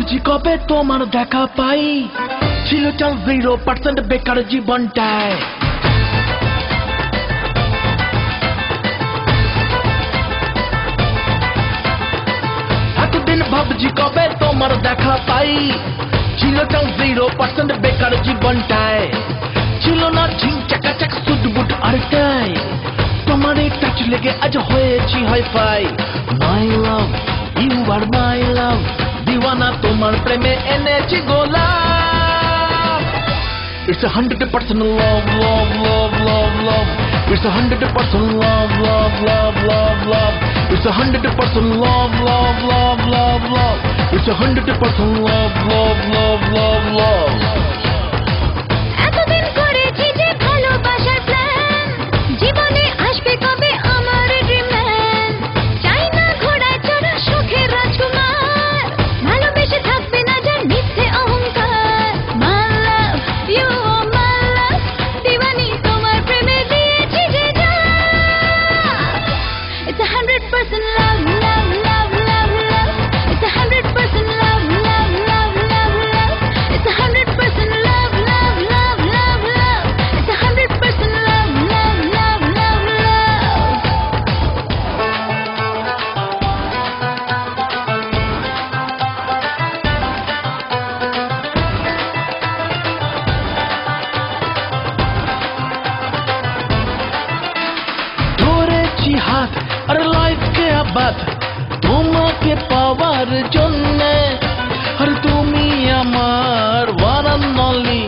ভাবছি কবে তোমার দেখা পাই, ছিল চাল 0% বেকার জীবনটায়। এতদিন ভাবছি কবে তোমার দেখা পাই, ছিল চাল 0% বেকার জীবনটায়। ছিল না ঝিং চাকাচাক সুটবুট আরেকটাই, তোমার এই টাচ লেগে আজ হয়েছি হাইফাই। মাই লাভ ইউ আর মাই লাভ, দিওয়ানা তোমার প্রেমে এনেছি গোলাপ। It's 100% love, love, love, love, love. It's 100% love, love, love, love, love. It's 100% love, love, love, love, love. It's 100% love, love, love, love, love. এতদিন করেছি যে ভালোবাসার প্ল্যান, জীবনে আসবে কবে আমার ড্রিমম্যান। চাই না ঘোড়ায় চড়া সুখের রাজকুমার, ভালোবেসে থাকবে না যার মিথ্যে অহংকার। My love, you are my love, দিওয়ানি তোমার প্রেমে দিয়েছি যে জান। It's 100% love, love, love, love, love. It's 100% love, love, love, love, love. It's 100% love, love, love, love, love. It's 100% love, love, love, love, love. ধরেছি হাত আর লাইফকে আবাদ তোমাকে পাওয়ার জন্যে, আর তুমি আমার one and only,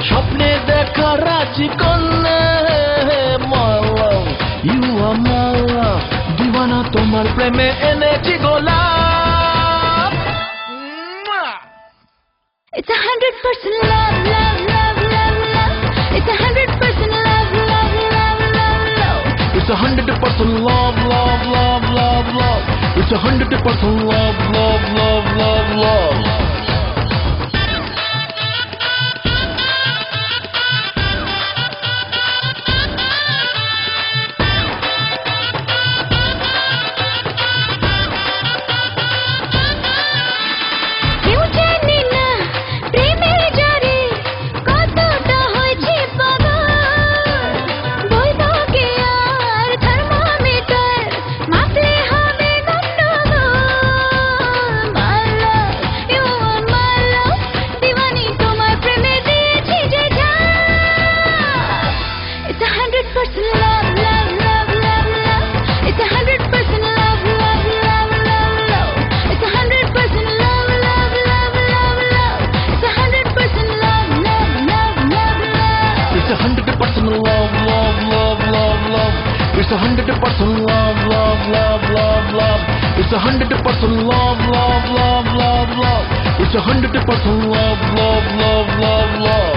স্বপ্নে দেখা রাজকন্যা। My love, you are my love, দিওয়ানা তোমার প্রেমে এনেছি গোলাপ। It's 100% love, love, love, love, love. It's 100% love, love, love, love, love. It's 100% love, love, love, love, love. It's 100% love, love, love, love, love. কেউ জানে না প্রেমের জ্বরে কতটা হয়েছে পাগল। বলবো কি আর থার্মোমিটার মাপলে হবে গন্ডগোল। My love, you are my love, দিওয়ানি তোমার প্রেমে দিয়েছি যে জান। It's 100% love, love, love, love, love. It's 100% love, love, love, love, love. It's 100% love, love, love, love, love. It's 100% love, love, love, love, love. It's 100% love, love, love, love, love. It's 100% love, love, love, love, love. It's 100% love, love, love, love, love. It's 100% love, love, love, love, love.